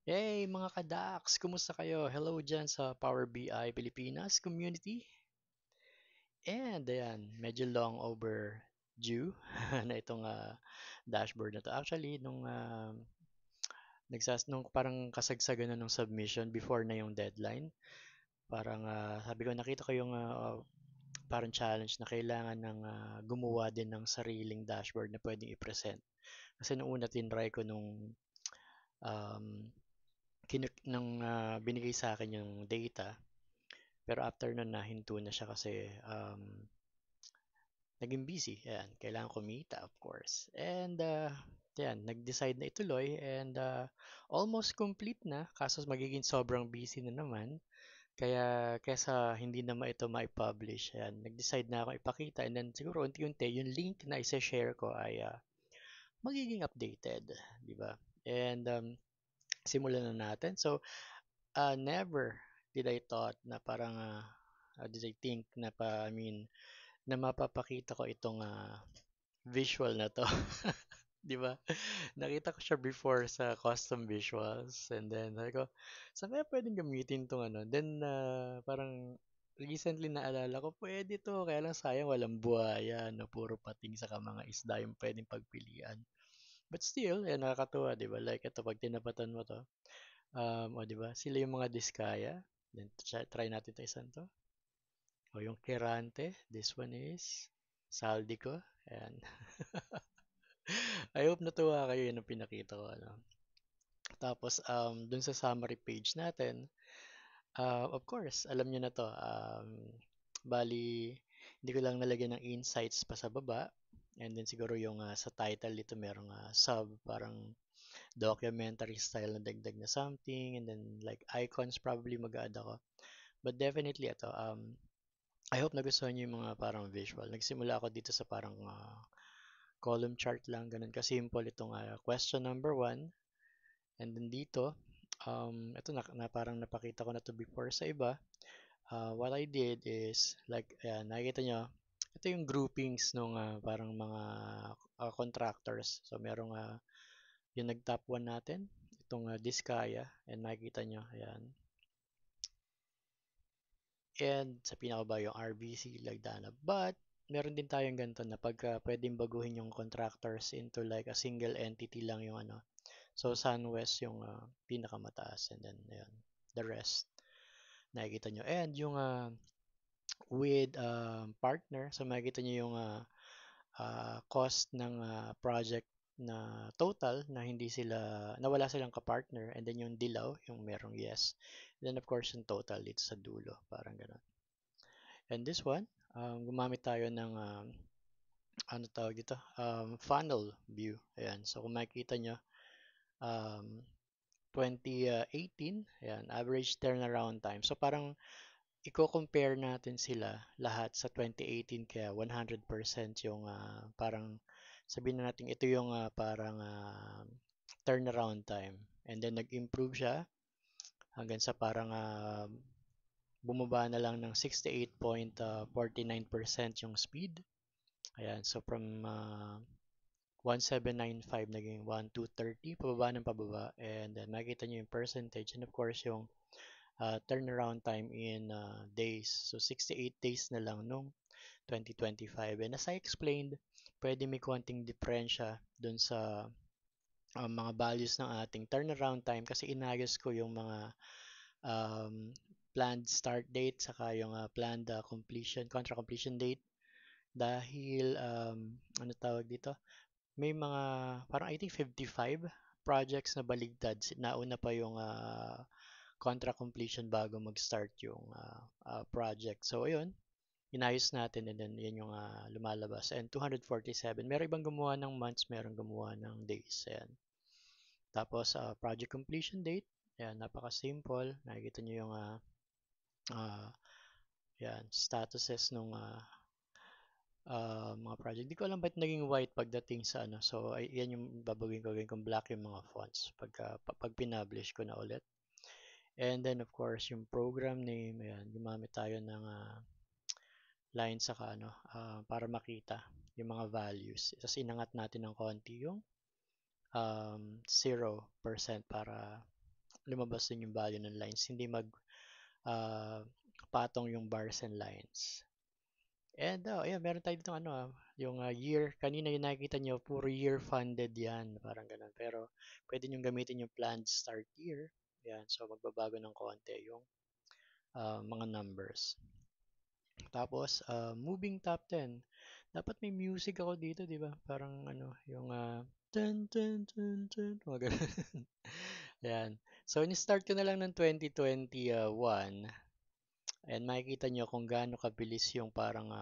Hey mga kadaks! Kumusta kayo? Hello dyan sa Power BI Pilipinas community. And ayan, medyo long overdue na itong dashboard na to. Actually, nung parang kasagsagan na nung submission before na yung deadline, parang sabi ko nakita ko yung parang challenge na kailangan ng gumawa din ng sariling dashboard na pwedeng i-present. Kasi nung una tinry ko um, nung binigay sa akin yung data. Pero after nun nahinto na siya kasi naging busy. Ayan, kailangan kumita of course. And yan, nag-decide na ituloy and almost complete na kaso magiging sobrang busy na naman. Kaya kesa hindi na ito ma-publish, ayan, nag-decide na ako ipakita and then siguro unti-unti yung link na isa-share ko ay magiging updated, di ba? And simulan na natin. So, never did I thought na parang did I think na na mapapakita ko itong visual na to. 'Di ba? Nakita ko siya before sa custom visuals and then sabi ko, saan kaya pwedeng gamitin tong ano? Then parang recently naalala ko, pwede to. Kaya lang sayang walang buhaya, no? Puro pating sa mga isda yung pwedeng pagpilian. But still, nakakatuwa, 'di ba? Like ito, pag tinapatan mo to, o 'di ba? Sila yung mga diskaya. Then try natin 'to isang to. O yung Kirante, this one is Saldico. Ayan. I hope natuwa kayo yun ang pinakita ko. Ano. Tapos, dun sa summary page natin, of course, alam nyo na to. Bali, hindi ko lang nalagyan ng insights pa sa baba. And then siguro yung sa title dito merong sub, parang documentary style na dagdag na something. And then like icons probably mag-add ako. But definitely ito, I hope nagustuhan niyo yung mga parang visual. Nagsimula ako dito sa parang column chart lang, ganun ka-simple itong question number one. And then dito, ito na parang napakita ko na to before sa iba. What I did is, like, ayan, nakikita nyo, ito yung groupings nung parang mga contractors. So, merong yung nag-top 1 natin, itong Diskaya, and makikita nyo, ayan. And sa pinakaba yung RBC, Lagdana. But, meron din tayong ganito na pagka pwedeng baguhin yung contractors into like a single entity lang yung ano. So, SunWest yung pinakamataas and then, ayan, the rest. Nakikita nyo. And yung with partner, so makikita nyo yung cost ng project na total na hindi sila, nawala silang ka-partner and then yung dilaw, yung merong yes. And then of course yung total dito sa dulo, parang ganun. And this one, gumamit tayo ng ano tawag dito, funnel view. Ayan, so kung makikita nyo, um, 2018, ayan, average turnaround time. So parang i-compare natin sila lahat sa 2018 kaya 100% yung parang sabihin na natin ito yung parang turnaround time. And then nag-improve siya hanggang sa parang bumaba na lang ng 68.49% yung speed. Ayan, so from 1795 naging 1230, pababa ng pababa. And then makikita nyo yung percentage and of course yung turnaround time in days. So 68 days na lang nung 2025. And as I explained, pwede may konting diferensya dun sa mga values ng ating turnaround time kasi inayos ko yung mga um, planned start date saka yung planned contract completion date dahil ano tawag dito, may mga parang I think 55 projects na baligtad. Nauna pa yung contract completion bago mag-start yung project. So, ayun, inayos natin and then yan yung lumalabas. And 247, meron ibang gumawa ng months, meron gumawa ng days. Ayan. Tapos, project completion date, ayan, napaka-simple. Nakikita nyo yung uh, yan, statuses nung mga project. Di ko alam ba't naging white pagdating sa ano. So, yan yung babagawin ko. Gawin kong black yung mga fonts pag pinablish ko na ulit. And then, of course, yung program name, ayan, gumamit tayo ng line saka ano, para makita yung mga values. Tapos inangat natin ng konti yung 0% para lumabas din yung value ng lines, hindi ah, patong yung bars and lines. And ayan, meron tayo dito ano, yung year, kanina yung nakikita nyo, puro year funded yan, parang ganun. Pero pwede nyo gamitin yung planned start year. Yan, so magbabago ng konti yung mga numbers. Tapos, moving top 10. Dapat may music ako dito, di ba? Parang ano, yung dun, dun, dun, dun, mga ganun. Yan. So, ni-start ko na lang ng 2021 and makikita nyo kung gaano kabilis yung parang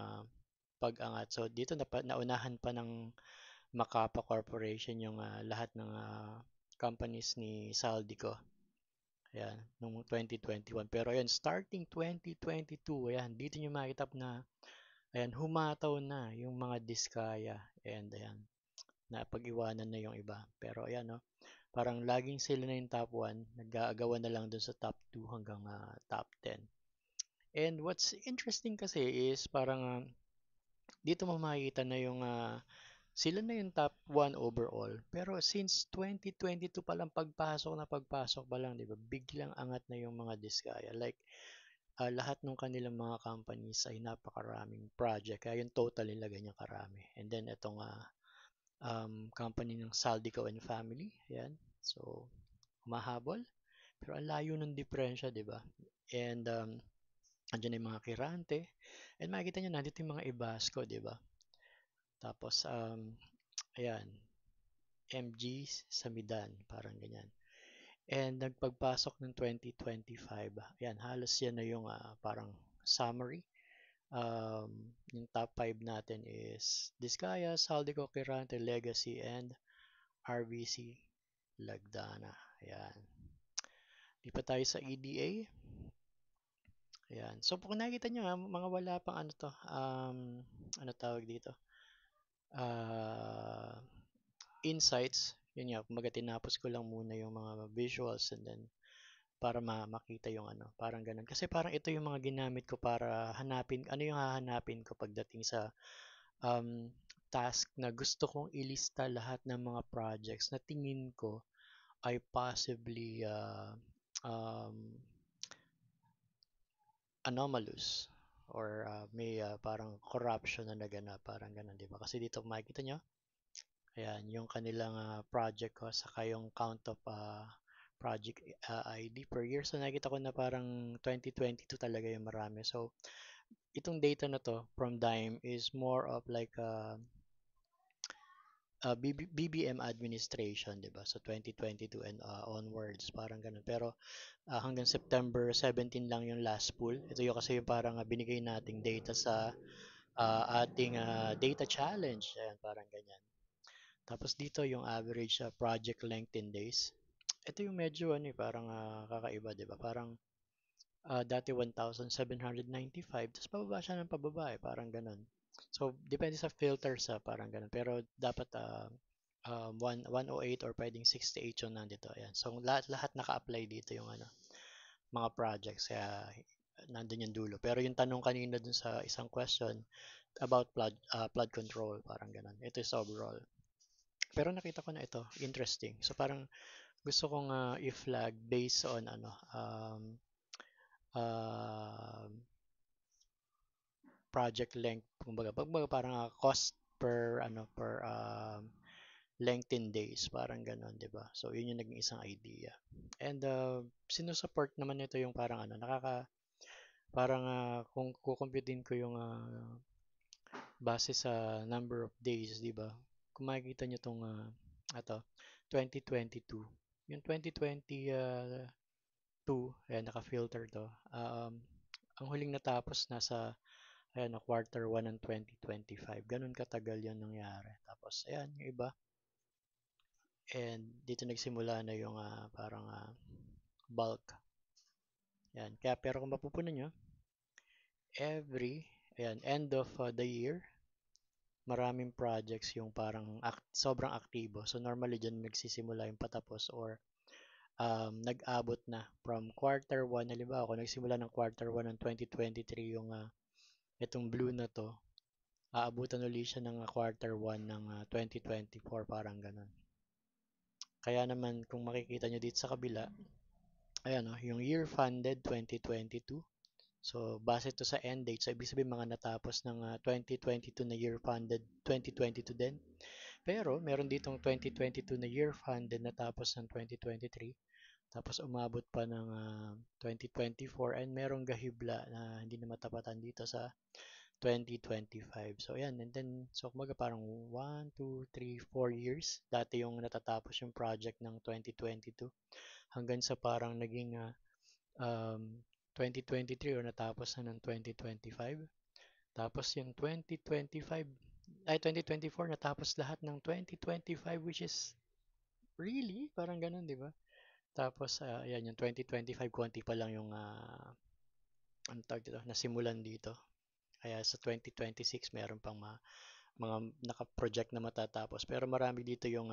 pag-angat. So, dito naunahan pa ng Macapa Corporation yung lahat ng companies ni Saldico. Ayan, noong 2021. Pero ayan, starting 2022, ayan, dito nyo makita na, ayan, humataw na yung mga Diskaya. And ayan, napag-iwanan na yung iba. Pero ayan, no, parang laging sila na yung top 1, nag-aagawan na lang dun sa top 2 hanggang top 10. And what's interesting kasi is parang dito mo makikita na yung sila na yung top 1 overall. Pero since 2022 pa lang pagpasok pa lang, 'di ba? Biglang angat na yung mga Diskaya. Like lahat ng kanilang mga companies ay napakaraming project. Kaya yung total nila ganyan karami. And then itong company ng Saldico and Family, ayan. So humahabol. Pero ang layo ng diferensya, 'di ba? And andyan na yung mga Kirante. And makikita nyo nandito yung mga Ibasco, 'di ba? Tapos ayan, MG Samidan, parang ganyan. And nagpagpasok ng 2025, ayan, halos yan na yung parang summary. Yung top 5 natin is Diskaya, Saldico, Kirante, Legacy, and RBC Lagdana. Ayan. Lipat tayo sa EDA. Ayan. So, kung nakikita nyo, mga wala pang ano to, ano tawag dito? Uh, Insights. Yun nga, kumbaga tinapos ko lang muna yung mga visuals and then para makita yung ano, parang ganun. Kasi parang ito yung mga ginamit ko para hanapin, ano yung hahanapin ko pagdating sa um, task na gusto kong ilista lahat ng mga projects na tingin ko ay possibly um, anomalous or may parang corruption na naganap, parang ganun, di ba? Kasi dito makikita nyo, ayan, yung kanilang project ko, saka yung count of project ID per year. So, nakita ko na parang 2022 talaga yung marami. So, itong data na to from Dime is more of like BBM administration, di ba? So, 2022 and onwards, parang ganun. Pero, hanggang September 17 lang yung last pool. Ito yung kasi yung parang binigay nating data sa ating data challenge. Ayan, parang ganyan. Tapos dito yung average project length in days. Ito yung medyo ano parang kakaiba, 'di ba? Parang dati 1,795, tapos pababa siya ng pababa parang ganun. So depende sa filters parang ganun. Pero dapat 108 or pwedeng 68 yung nandito. Ayan. So lahat naka-apply dito yung ano, mga projects kaya nandun yung dulo. Pero yung tanong kanina dun sa isang question about flood control, parang ganun. Ito is overall. Pero nakita ko na ito, interesting. So parang gusto kong i-flag based on ano um, project length, kumbaga parang cost per ano per length in days, parang ganon, 'di ba? So yun yung naging isang idea. And sinusupport naman nito yung parang ano, parang kung kukumputin ko yung base sa number of days, 'di ba? Kung makikita niyo tong ato 2022. Yung 2022, ayan, naka-filter to. Ang huling natapos nasa ayan, quarter 1 ng 2025. Ganun katagal 'yon nangyari. Tapos ayan, yung iba. And dito nagsimula na yung parang bulk. Ayan, kaya pero kung mapupunan nyo, ayan, end of the year, maraming projects yung parang sobrang aktibo. So normally dyan nagsisimula yung patapos or nag-abot na from quarter 1. Halimbawa, ako nagsimula ng quarter 1 ng 2023 yung itong blue na to, aabutan ulit siya ng quarter 1 ng 2024, parang ganun. Kaya naman kung makikita nyo dito sa kabila, Ayan, oh, yung year funded 2022. So, base to sa end date. So, ibig sabihin mga natapos ng 2022 na year funded 2022 din. Pero, meron ditong 2022 na year funded natapos ng 2023. Tapos, umabot pa ng 2024 and merong gahibla na hindi na matapatan dito sa 2025. So, ayan. And then, so, kumaga parang 1, 2, 3, 4 years. Dati yung natatapos yung project ng 2022 hanggang sa parang naging 2023 or natapos na ng 2025. Tapos yung 2025, 2024 natapos lahat ng 2025 which is really parang ganun, di ba? Tapos yan yung 2025 konti pa lang yung ano tawag dito, nasimulan dito. Kaya sa 2026 meron pang mga naka-project na matatapos. Pero marami dito yung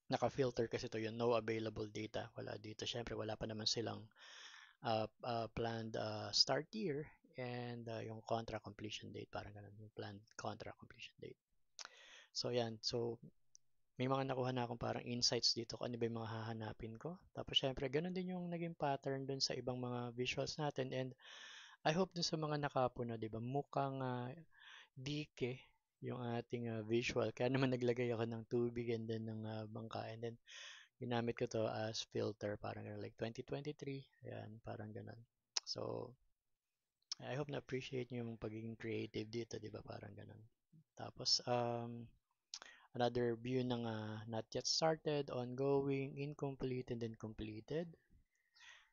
naka-filter kasi to yung no available data. Wala dito. Syempre wala pa naman silang planned start year and yung contract completion date, parang ganun, yung planned contract completion date. So, yan. So, may mga nakuha na akong parang insights dito kung ano ba yung mga hahanapin ko. Tapos, syempre, ganun din yung naging pattern dun sa ibang mga visuals natin. And I hope dun sa mga nakapo na, di ba, mukhang dike yung ating visual. Kaya naman naglagay ako ng tubig and then ng bangka. And then, ginamit ko to as filter. Parang ganun, like 2023. Ayan, parang ganun. So, I hope na-appreciate nyo yung pagiging creative dito, di ba? Parang ganun. Tapos, another view ng not yet started, ongoing, incomplete, and then completed.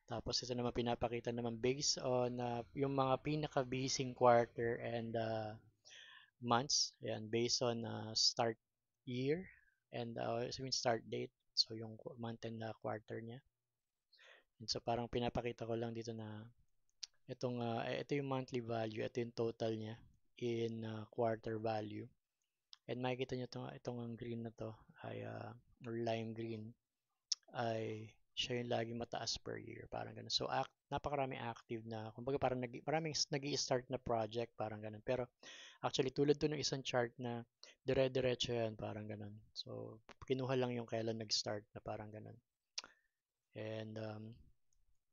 Tapos, ito naman pinapakita naman based on yung mga pinaka-basing quarter and months. Ayan, based on start year and I mean start date. So, yung month and quarter niya. And so, parang pinapakita ko lang dito na ito yung monthly value, ito yung total niya in quarter value. And makikita nyo itong ang green na to ay or lime green ay siya yung laging mataas per year, parang ganun. So napakarami active na, kumbaga parang maraming nag-i-start na project, parang ganun. Pero actually tulad to ng isang chart na dire-diretso yan, parang ganun. So kinuha lang yung kailan nag-start na parang ganun. And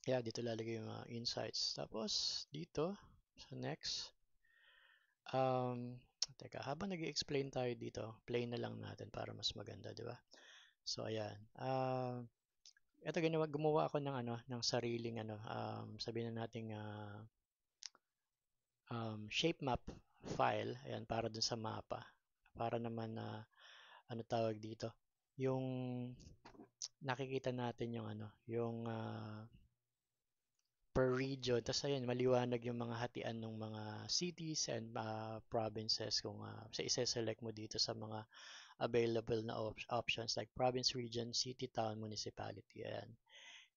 yeah, dito lalagay yung mga insights. Tapos dito sa next, Um, teka, habang nag explain tayo dito, play na lang natin para mas maganda, di ba? So, ayan. Ito gumawa ako ng ano, ng sariling ano, sabihin na nating shape map file, ayan, para dun sa mapa. Para naman na ano tawag dito, yung nakikita natin yung ano, yung per region. Tapos ayun, maliwanag yung mga hatian ng mga cities and provinces kung sa isa-select mo dito sa mga available na options like province, region, city, town, municipality. Ayan.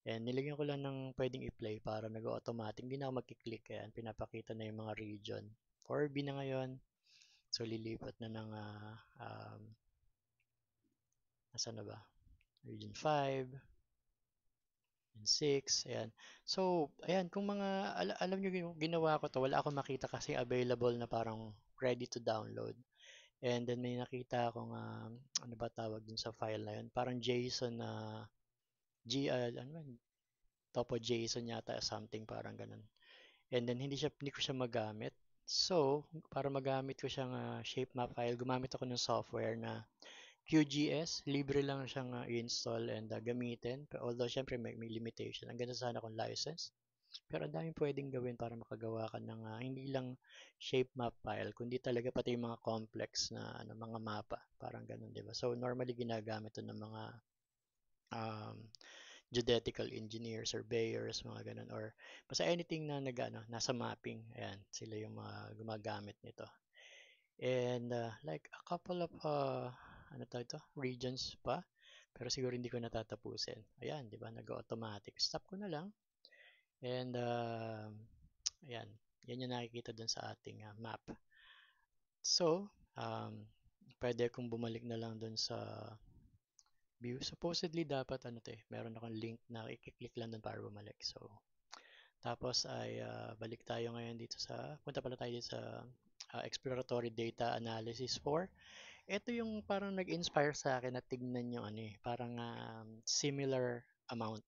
And nilagyan ko lang ng pwedeng i-play para nag-automatic. Hindi na ako magkiklik. Ayan, pinapakita na yung mga region. 4B na ngayon. So, lilipat na ng, nasaan na ba? Region 5, and 6, ayan. So, ayan, kung mga, alam nyo yung ginawa ko to, wala akong makita kasi available na parang ready to download. And then may nakita akong, ano ba tawag dun sa file na yun? Parang JSON na, ano ba? Topo JSON yata, something parang ganun. And then hindi ko siya magamit. So, para magamit ko siyang shape map file, gumamit ako ng software na QGS. Libre lang siyang i-install and gamitin. Although, syempre may limitation. Ang ganda sana kung license. Pero ang daming pwedeng gawin para makagawa ka ng hindi lang shape map file, kundi talaga pati yung mga complex na ano, mga mapa. Parang ganun, di ba? So, normally ginagamit ito ng mga um, geodetical engineers, surveyors, mga ganun. Or basta anything na nasa mapping. Ayan, sila yung mga gumagamit nito. And like a couple of, ano tawag ito, regions pa. Pero siguro hindi ko natatapusin. Ayan, di ba? Nag-automatic. Stop ko na lang. And ayan, yan yung nakikita dun sa ating map. So, pwede akong bumalik na lang dun sa view. Supposedly dapat ano to meron akong link na i-click lang dun para bumalik. So, tapos ay balik tayo ngayon dito punta pala tayo dito sa exploratory data analysis for. Ito yung parang nag-inspire sa akin na tignan yung ano parang similar amount.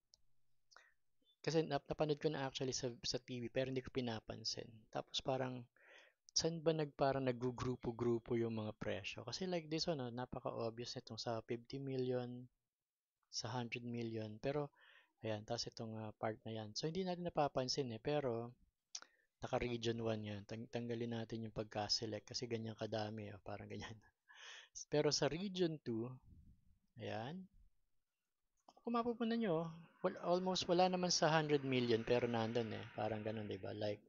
kasi napanood ko na actually sa TV pero hindi ko pinapansin. Tapos parang saan ba parang naggugrupo-grupo yung mga presyo? Kasi like this one, napaka-obvious nitong sa 50 million, sa 100 million. Pero ayan, tapos itong part na yan. So hindi natin napapansin pero naka-region 1 yan. Tanggalin natin yung pagka-select kasi ganyan kadami, parang ganyan. Pero sa region 2, ayan, kung mapupunan nyo, almost wala naman sa 100 million pero nandun Parang ganun, di ba? Like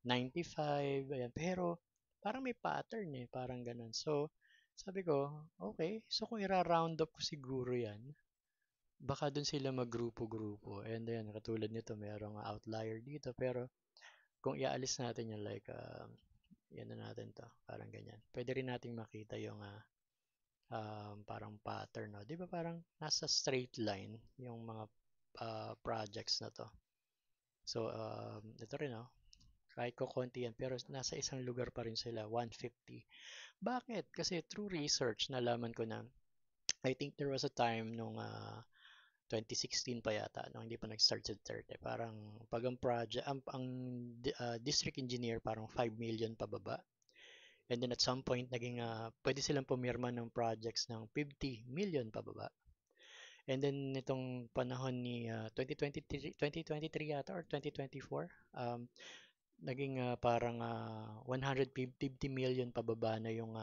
95, ayan. Pero parang may pattern parang ganun. So, sabi ko, okay. So, kung ira-round up ko siguro yan, baka dun sila maggrupo-grupo. And then, katulad nito, merong outlier dito. Pero, kung iaalis natin yung like, yan na natin to. Parang ganyan. Pwede rin nating makita yung parang pattern, no? Di ba parang nasa straight line yung mga projects na to. So, ito rin, no? Kahit ko konti yan, pero nasa isang lugar pa rin sila, 150. Bakit? Kasi through research, nalaman ko na, I think there was a time nung 2016 pa yata, nung hindi pa nag-start sa Duterte, parang pag ang project, district engineer parang 5 million pababa. And then at some point, naging pwede silang pumirma ng projects ng 50 million pababa. And then nitong panahon ni 2023 yata or 2024, naging parang 150 million pababa na yung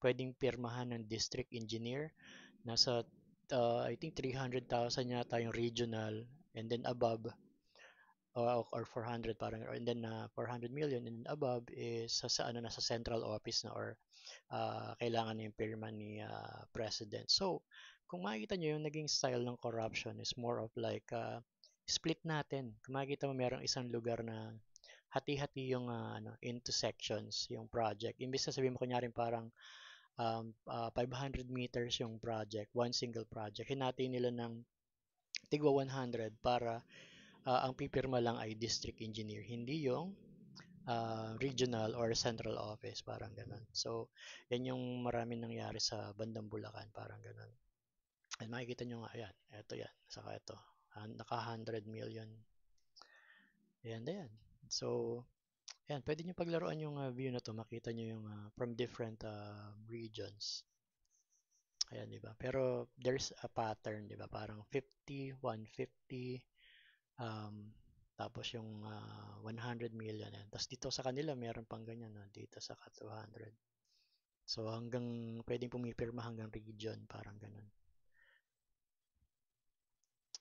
pwedeng pirmahan ng district engineer. Nasa I think 300,000 yata yung regional, and then above or 400 parang, and then 400 million and above is sa ano, nasa central office na, or kailangan na yung pirma ni president. So kung makikita nyo yung naging style ng corruption is more of like split natin. Kung makikita mo merong isang lugar na hati-hati yung into sections yung project. Imbis na sabihin mo kunyari parang 500 meters yung project, one single project, hinati nila ng tigwa 100 para ang pipirma lang ay district engineer, hindi yung regional or central office, parang ganun. So, yan yung maraming nangyari sa bandang Bulacan, parang ganun. At makikita nyo nga, yan, eto yan, saka ito, naka 100 million. Ayan na yan. So, ayan, pwede nyo paglaruan yung view na to, makita nyo yung from different regions. Ayan, di ba? Pero there's a pattern, di ba? Parang 50, 150, um, tapos yung 100 million. Yan. Tapos dito sa kanila, meron pang ganyan, dito sa 200. So hanggang pwedeng pumipirma hanggang region, parang ganun.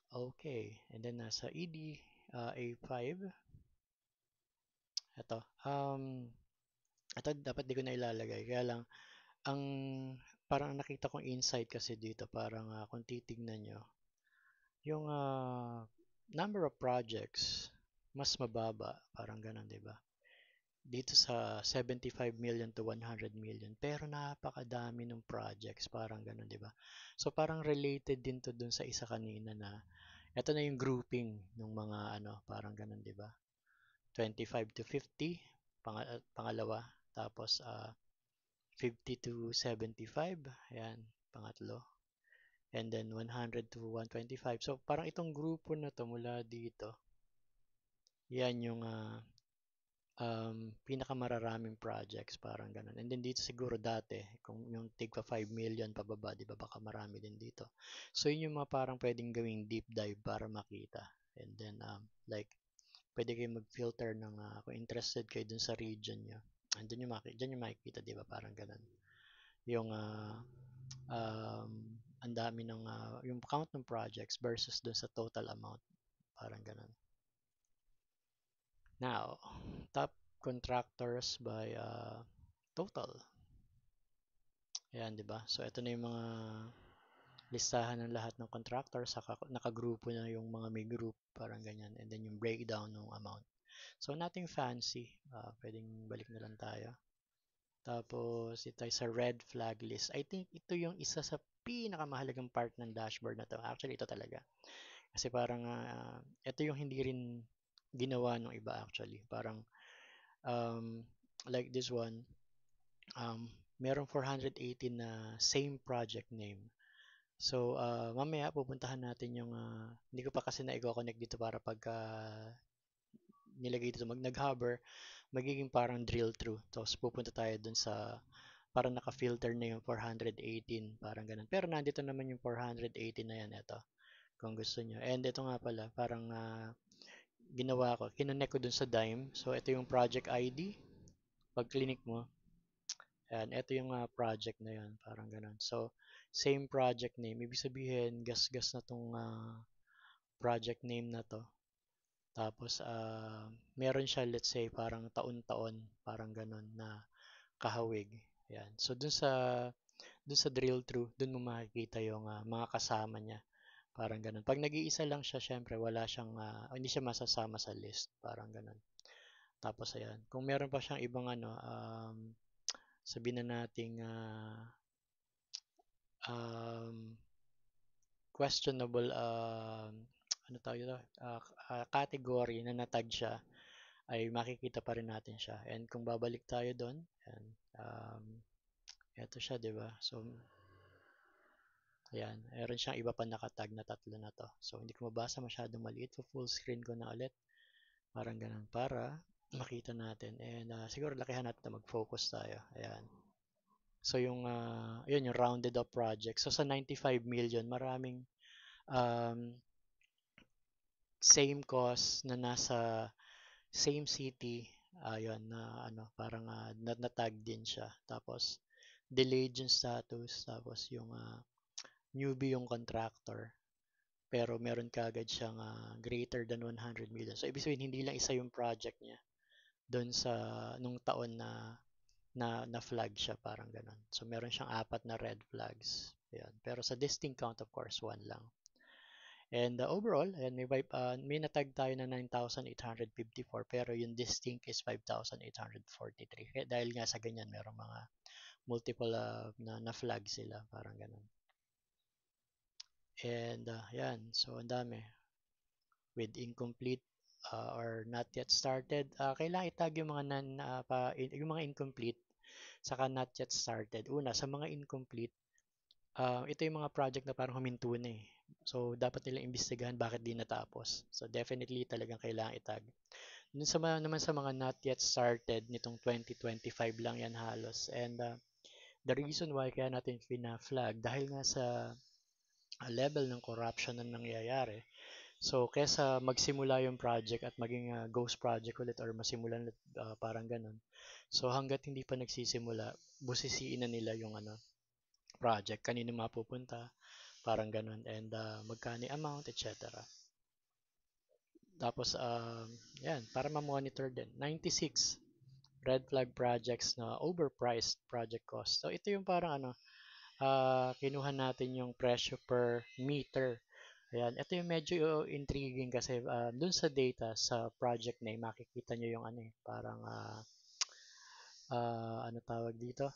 Okay, and then nasa ED A5, ito. Ito dapat di ko na ilalagay. Kaya lang, ang parang nakita kong insight kasi dito, parang kung titignan nyo, yung number of projects, mas mababa, parang ganun, di ba? Dito sa 75 million to 100 million, pero napakadami ng projects, parang ganun, di ba? So parang related din to dun sa isa kanina na ito na yung grouping ng mga parang ganun, di ba? 25 to 50, pangalawa, tapos 50 to 75, ayan, pangatlo. And then 100 to 125. So parang itong grupo na to mula dito, yan yung pinakamararaming projects, parang ganun. And then dito siguro dati, kung yung tigpa 5 million pababa, di ba, baka marami din dito. So yun yung mga parang pwedeng gawing deep dive para makita. And then like pwede kayo mag-filter ng kung interested kayo dun sa region nyo. And dyan yung makikita, di ba, parang ganun. Yung um, ang dami ng yung count ng projects versus dun sa total amount, parang ganun. Now, top contractors by total. Ayan, di ba? So, ito na yung mga listahan ng lahat ng contractors. Nakagrupo na yung mga may group, parang ganyan. And then yung breakdown ng amount. So, nothing fancy. Pwedeng balik na lang tayo. Tapos, ito ay sa red flag list. I think ito yung isa sa pinakamahalagang part ng dashboard na to. Actually, ito talaga. Kasi parang, ito yung hindi rin ginawa ng iba actually. Parang, um, like this one, merong 418 na same project name. So, mamaya pupuntahan natin yung, hindi ko pa kasi na-connect dito para pagka nilagay dito, nag-hover, magiging parang drill through. Tapos pupunta tayo dun sa, parang naka-filter na yung 418, parang ganun. Pero nandito naman yung 418 na yan, ito, kung gusto nyo. And ito nga pala, parang ginawa ko, kinonect ko dun sa Dime. So, ito yung project ID. Pag clinic mo, ayan, ito yung project na yun, parang ganun. So, same project name. Ibig sabihin, gas-gas na tong project name na to. Tapos, meron siya, let's say, parang taon-taon, parang ganun na kahawig. Ayan. So, dun sa drill through, dun mo makikita yung mga kasama niya. Parang ganun. Pag nag-iisa lang siya, syempre, wala siyang, hindi siya masasama sa list. Parang ganun. Tapos, ayan. Kung meron pa siyang ibang sabihin na nating um, questionable ano tawag ito? Category na natag siya, ay makikita pa rin natin siya. And kung babalik tayo doon, ayan, um, eto siya, 'di ba? So, ayan, meron siyang iba pa nakatag na tatlo na to. So, hindi ko mabasa masyadong maliit. So, full screen ko na ulit. Parang ganun para makita natin. And siguro lakihan natin na mag-focus tayo. Ayan. So, yun, yung rounded up project. So, sa 95 million, maraming um, same cost na nasa same city, ayun na ano, parang natag din siya. Tapos delayed yung status, tapos yung newbie yung contractor. Pero meron kaagad siyang greater than 100 million. So ibig sabihin hindi lang isa yung project niya doon sa nung taon na flag siya, parang ganun. So meron siyang apat na red flags. Ayan. Pero sa distinct count, of course, one lang. And overall, ayan, may natag tayo na 9,854 pero yung distinct is 5,843. Kaya dahil nga sa ganyan, merong mga multiple na flag sila, parang ganun. And yan, so ang dami. With incomplete or not yet started, kailangan itag yung mga yung mga incomplete saka not yet started. Una, sa mga incomplete, ito yung mga project na parang huminto na eh. So, dapat nilang imbestigahan bakit di natapos. So, definitely talagang kailangan itag. Dun sa naman sa mga not yet started, nitong 2025 lang yan halos. And the reason why kaya natin fina-flag, dahil nga sa level ng corruption na nangyayari. So, kesa magsimula yung project at maging ghost project ulit or masimulan ulit, parang ganun. So, hanggat hindi pa nagsisimula, busisiin na nila yung project, kanino mapupunta, parang ganun, and magkano amount, etc. Tapos, yan, para ma-monitor din. 96 red flag projects na overpriced project cost. So, ito yung parang kinuha natin yung presyo per meter. Ayan, ito yung medyo intriguing kasi dun sa data sa project name, makikita nyo yung parang ano tawag dito?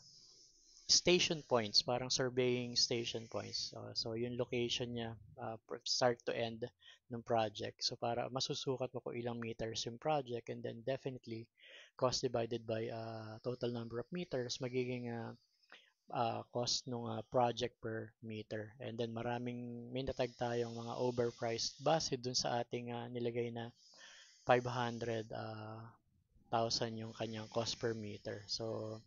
Station points, parang surveying station points. So, yung location niya, start to end ng project. So, para masusukat mo kung ilang meters yung project, and then definitely cost divided by total number of meters, magiging cost ng project per meter. And then may natag tayong mga overpriced base dun sa ating nilagay na 500,000 yung kanyang cost per meter. So,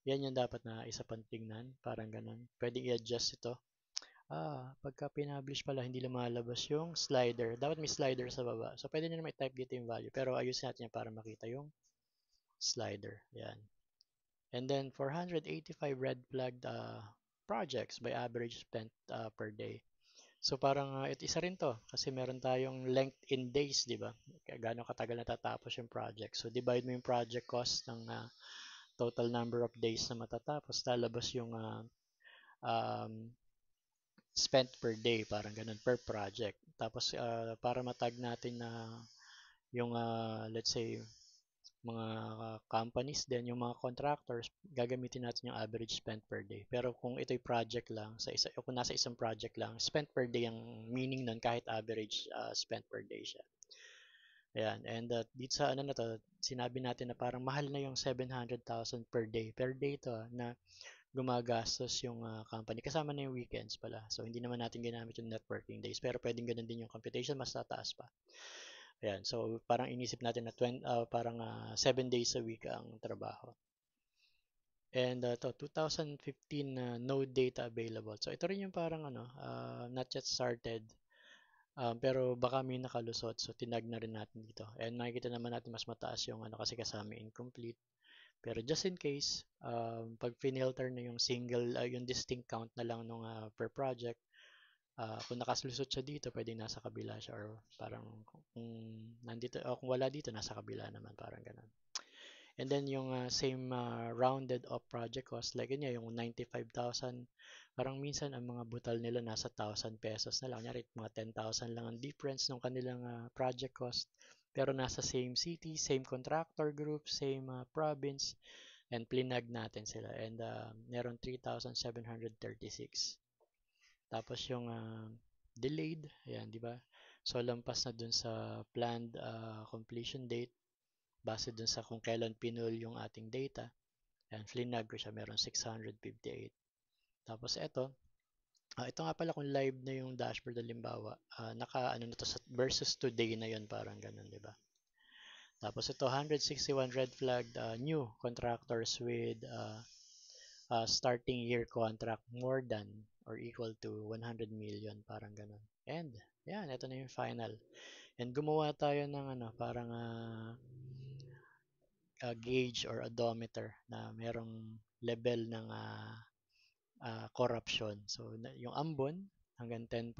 yan yung dapat na isa pang tingnan. Parang ganun. Pwede i-adjust ito. Pagka pinablish pala, hindi lumalabas yung slider. Dapat may slider sa baba. So, pwede nyo naman i-type dito yung value. Pero ayusin natin yan para makita yung slider. Yan. And then, 485 red flagged projects by average spent per day. So, parang isa rin to. Kasi meron tayong length in days, di ba? Gano'ng katagal natatapos yung project. So, divide mo yung project cost ng total number of days na matatapos, lalabas yung um, spent per day, parang ganun, per project. Tapos, para matag natin na yung, let's say, mga companies din, yung mga contractors, gagamitin natin yung average spent per day. Pero kung ito'y project lang, kung nasa isang project lang, spent per day ang meaning nun kahit average spent per day siya. Ayan, and dito sa ano na to, sinabi natin na parang mahal na yung 700,000 per day. Per day to na gumagastos yung company. Kasama na yung weekends pala. So, hindi naman natin ginamit yung networking days. Pero pwedeng ganun din yung computation, mas tataas pa. Ayan. So, parang inisip natin na 7 days a week ang trabaho. And 2015 no data available. So, ito rin yung parang not yet started. Pero baka may nakalusot. So, tinag na rin natin dito. And makikita naman natin mas mataas yung kasi kasama incomplete. Pero just in case, pag finilter na yung yung distinct count na lang nung per project, kung nakalusot siya dito, pwede nasa kabila siya or parang kung nandito o kung wala dito, nasa kabila naman, parang ganun. And then yung same rounded up project cost, like yun yung 95,000, parang minsan ang mga butal nila nasa 1,000 pesos na lang. Kunyari, mga 10,000 lang ang difference ng kanilang project cost. Pero nasa same city, same contractor group, same province, and plinag natin sila. And meron 3,736. Tapos yung delayed, ayan, di ba? So, lampas na dun sa planned completion date base dun sa kung kailan pinul yung ating data. Ayan, flinag ko siya, meron 658. Tapos ito nga pala kung live na yung dashboard halimbawa, naka ano na to versus today na yun, parang ganun, di ba? Tapos ito 161 red flag new contractors with starting year contract more than or equal to 100 million, parang ganun. And yan, ito na yung final. And gumawa tayo ng parang gauge or odometer na merong level ng corruption. So, yung ambon hanggang 10%,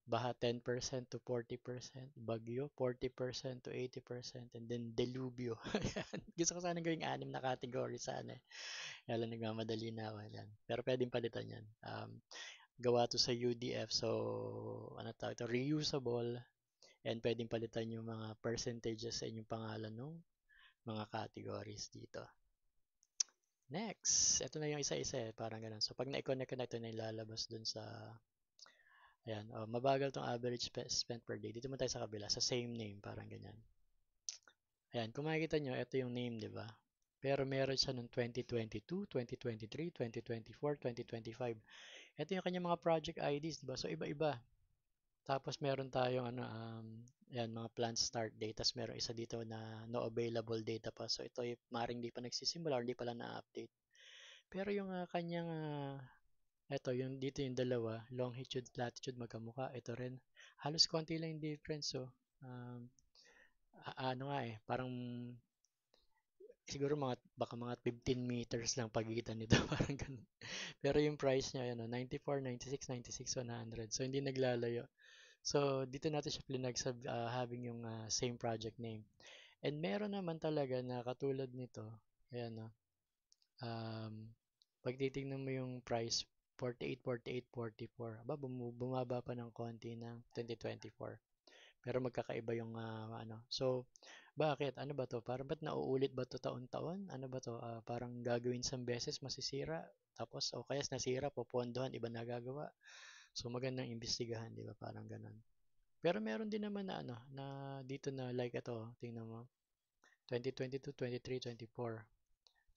baha 10% to 40%, bagyo 40% to 80%, and then delubyo. Gusto ko sana gawing 6 na category sana eh. Kaya lang nagmamadali na ako yan. Pero pwedeng palitan yan. Gawa to sa UDF, so ano tawag ito, reusable, and pwedeng palitan yung mga percentages sa inyong pangalan ng mga categories dito. Next, ito na yung isa-isa eh, parang ganun. So, pag na-connect ko na ito na ilalabas dun sa, ayan, mabagal tong average spent per day. Dito mo tayo sa kabila, sa same name, parang ganyan. Ayan, kung makikita nyo, ito yung name, di ba? Pero meron siya noong 2022, 2023, 2024, 2025. Ito yung kanyang mga project IDs, di ba? So, iba-iba. Tapos meron tayong yan, mga planned start date. Tapos meron isa dito na no available data pa. So ito yung maring di pa nagsisimula or di pa lang na-update. Pero yung kanyang ito yung dito yung dalawa, longitude, latitude magkamukha. Ito rin. Halos konti lang yung difference. So ano nga eh, parang siguro baka mga 15 meters lang pagitan nito, parang ganun. Pero yung price niya, 94, 96, 96, 100. So, hindi naglalayo. So, dito natin siya plinag sa having yung same project name. And meron naman talaga na katulad nito, ayan no, pag titingnan mo yung price, 48, 48, 44. Aba, bumaba pa ng konti ng 2024. Pero magkakaiba yung So, bakit? Ano ba to? Parang ba't nauulit ba to taon-taon? Ano ba to? Parang gagawin isang beses, masisira. Tapos, o kaya nasira, popondohan, iba na gagawa. So, magandang imbestigahan, di ba? Parang ganun. Pero meron din naman na na dito na like ito, tingnan mo. 2022, 23, 24.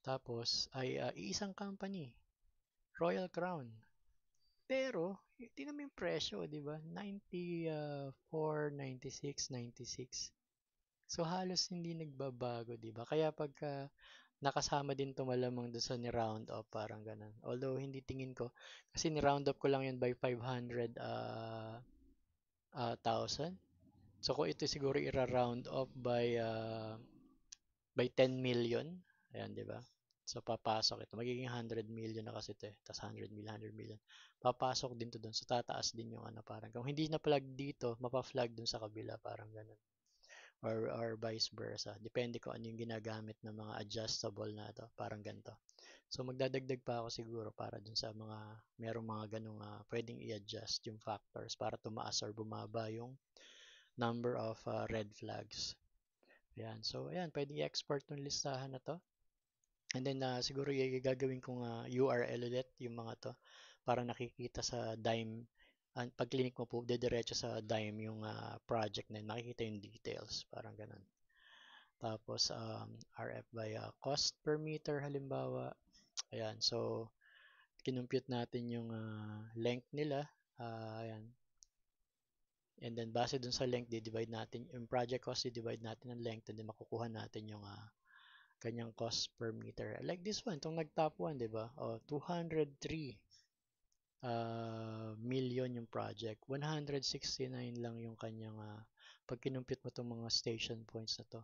Tapos ay iisang company, Royal Crown. Pero tingnan mo yung presyo, 'di ba? 94, 96, 96. So halos hindi nagbabago, 'di ba? Kaya pagka nakasama din to malamang doon sa ni-round up, parang ganun. Although hindi tingin ko kasi ni-round up ko lang yun by 500 thousand. So kung ito siguro i-round up by 10 million, ayan, di ba? So papasok ito, magiging 100 million na kasi ito eh. Tapos 100 million, 100 million. Papasok din to doon. So tataas din yung parang kung hindi na plug dito, mapa-flag dun sa kabila, parang ganun. Or vice versa. Depende kung ano yung ginagamit ng mga adjustable na ito, parang ganito. So magdadagdag pa ako siguro para dun sa merong mga ganung pwedeng i-adjust yung factors para tumaas or bumaba yung number of red flags. Ayan. So, ayan. Pwede i-export yung listahan na to. And then, siguro gagawin kong URL ulit yung mga to para nakikita sa Dime. Pag clinic mo po, dediretso sa Dime yung project na yun. Makikita yung details. Parang ganun. Tapos, RF by cost per meter halimbawa. Ayan, so kinompute natin yung length nila. Ayan. And then base dun sa length, di-divide natin yung project cost, di-divide natin ng length, and then makukuha natin yung kanyang cost per meter. Like this one, itong nag-top one, di ba? 203 million yung project. 169 lang yung kanyang pag kinumpute mo itong mga station points na to.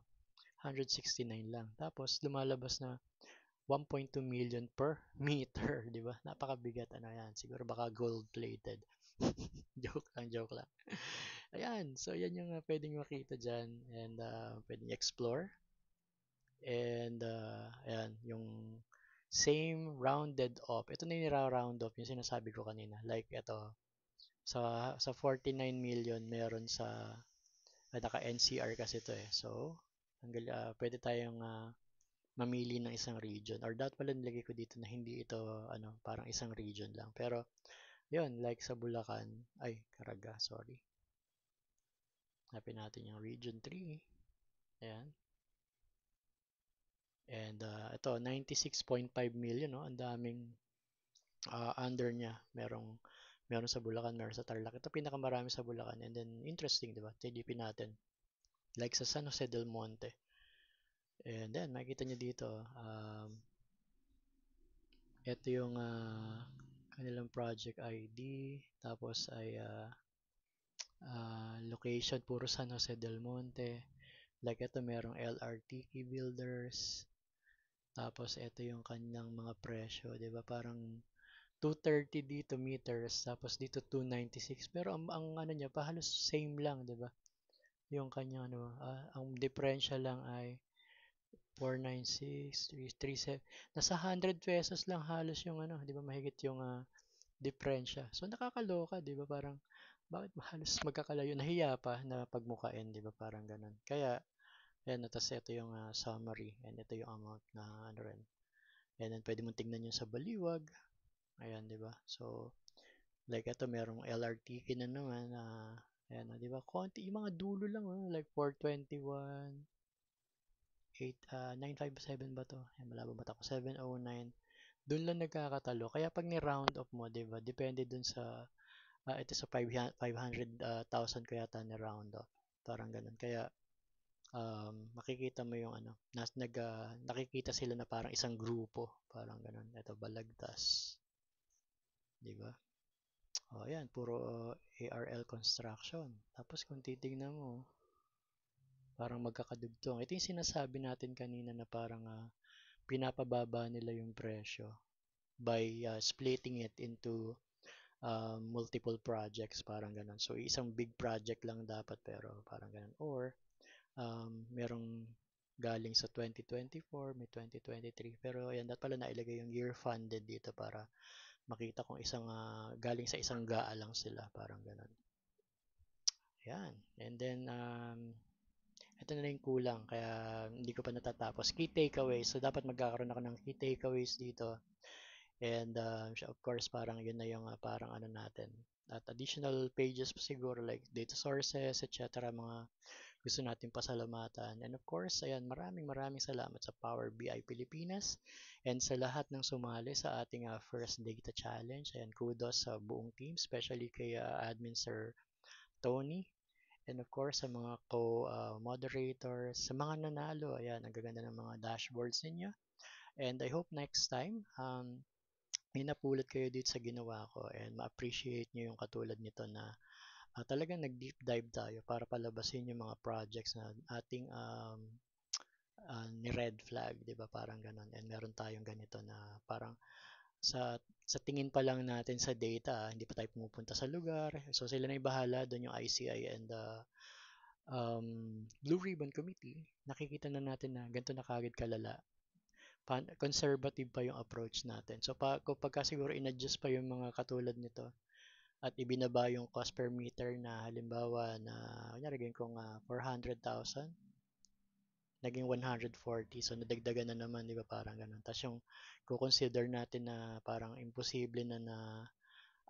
169 lang. Tapos lumalabas na 1.2 million per meter, di ba? Napakabigat, ano yan. Siguro baka gold-plated. Joke lang, joke lang. Ayan, so yan yung pwedeng makita dyan and pwedeng explore. And ayan, yung same rounded off. Ito na yung round off, yung sinasabi ko kanina. Like ito, sa 49 million meron sa naka NCR kasi ito eh. So, pwede tayong mamili ng isang region or dapat pala nilagay ko dito na hindi ito parang isang region lang. Pero yun, like sa Bulacan, ay Caraga, sorry. Hanapin natin yung region 3. Ayan. And ito 96.5 million, no? Ang daming under niya. Meron sa Bulacan, meron sa Tarlac. Ito pinakamarami sa Bulacan. And then interesting, 'di ba? TDP natin. Like sa San Jose del Monte. And then makikita niyo dito, ito yung kanilang project ID, tapos ay location puro San Jose del Monte. Like ito merong LRT Key Builders. Tapos ito yung kanilang mga presyo, 'di ba? Parang 230 dito meters, tapos dito 296. Pero ang ano niya pa halos same lang, 'di ba? Yung kanyang ang differential lang ay 496, 337. Nasa 100 pesos lang halos yung 'di ba? Mahigit yung diferensya. So nakakaloka, 'di ba? Parang bakit halos magkakalayo? Nahiya pa na pagmukain, 'di ba? Parang ganun. Kaya ayan, tapos ito yung summary and ito yung amount na ano rin. And then pwede mong tingnan yung sa baliwag. Ayan, 'di ba? So like ito merong LRT na naman ayan, 'di ba? Konti yung mga dulo lang like 421, 957 ba to? Ayan, malabo ba ako? 709. Doon lang nagkakatalo. Kaya pag ni-round off mo, 'di ba? Depende dun sa ito sa 500,000 ko yata ni-round off. Parang ganun. Kaya makikita mo yung nakikita sila na parang isang grupo. Parang ganun. Ito, Balagtas. 'Di ba? Ayan, puro ARL construction. Tapos kung titignan mo, parang magkakadugtong. Ito yung sinasabi natin kanina na parang pinapababa nila yung presyo by splitting it into multiple projects, parang ganun. So, isang big project lang dapat pero parang ganun. Or, merong galing sa 2024, may 2023. Pero ayan, dapat pala nailagay yung year funded dito para makita kung galing sa isang GAA lang sila, parang ganun. Ayan. And then, ito na yung kulang, kaya hindi ko pa natatapos. Key takeaways. So, dapat magkakaroon ako ng key takeaways dito. And, of course, parang yun na yung parang natin. At additional pages pa siguro like data sources, etc. Mga gusto natin pasalamatan. And of course, ayan, maraming salamat sa Power BI Pilipinas and sa lahat ng sumali sa ating first data challenge. Ayan, kudos sa buong team, especially kay Admin Sir Tony. And of course, sa mga co-moderators, sa mga nanalo, ayan, ang gaganda ng mga dashboards ninyo. And I hope next time, may napulot kayo dito sa ginawa ko and ma-appreciate nyo yung katulad nito na talagang nag-deep dive tayo para palabasin yung mga projects na ating ni red flag, 'di ba? Parang ganun. And meron tayong ganito na parang sa tingin pa lang natin sa data, hindi pa tayo pumupunta sa lugar. So sila na 'yung bahala doon, yung ICI and the Blue Ribbon Committee. Nakikita na natin na ganito na kagad kalala. Conservative pa yung approach natin. So kapag siguro in-adjust pa yung mga katulad nito, at ibinaba yung cost per meter na halimbawa na kunyari gawin kong 400,000 naging 140, so nadagdagan na naman, di ba, parang ganun. Tapos yung consider natin na parang imposible na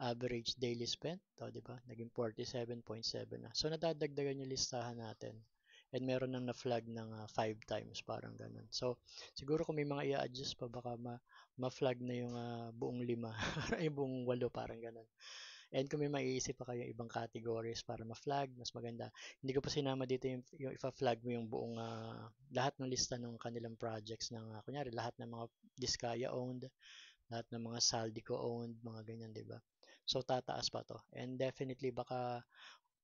average daily spend, to, di ba, naging 47.7 na. So nadadagdagan yung listahan natin. and meron nang na-flag ng 5 times, parang ganun. So, siguro kung may mga i-adjust pa, baka ma-flag na yung buong 5, yung buong 8, parang ganun. And kung may maiisip pa kayong ibang categories para ma-flag, mas maganda. Hindi ko pa sinama dito yung ifa-flag mo yung buong lahat ng lista ng kanilang projects ng kunyari lahat ng mga Diskaya owned, lahat ng mga Saldico owned, mga ganyan, 'di ba? So tataas pa to. And definitely baka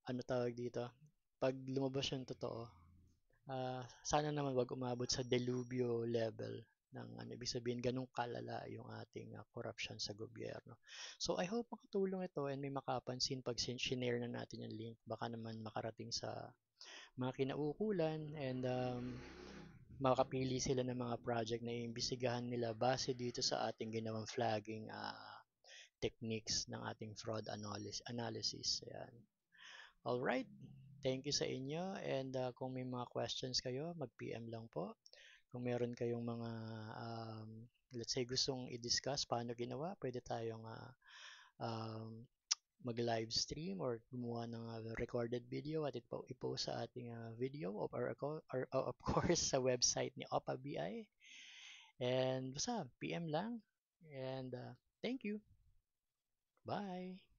ano tawag dito, pag lumabas yung totoo, sana naman wag umabot sa delubyo level ng ano, ibig sabihin ganun kalala yung ating corruption sa gobyerno. So I hope makatulong ito and may makapansin pag shinare na natin yung link. Baka naman makarating sa mga kinaukulan and makapili sila ng mga project na iimbestigahan nila base dito sa ating ginawang flagging techniques ng ating fraud analysis. Ayan. Alright, thank you sa inyo and kung may mga questions kayo, mag-PM lang po. Kung meron kayong mga, let's say, gustong i-discuss paano ginawa, pwede tayong um, mag-live stream or gumawa ng recorded video at i-post sa ating video or of course sa website ni Opa BI. And basta, PM lang. And thank you. Bye!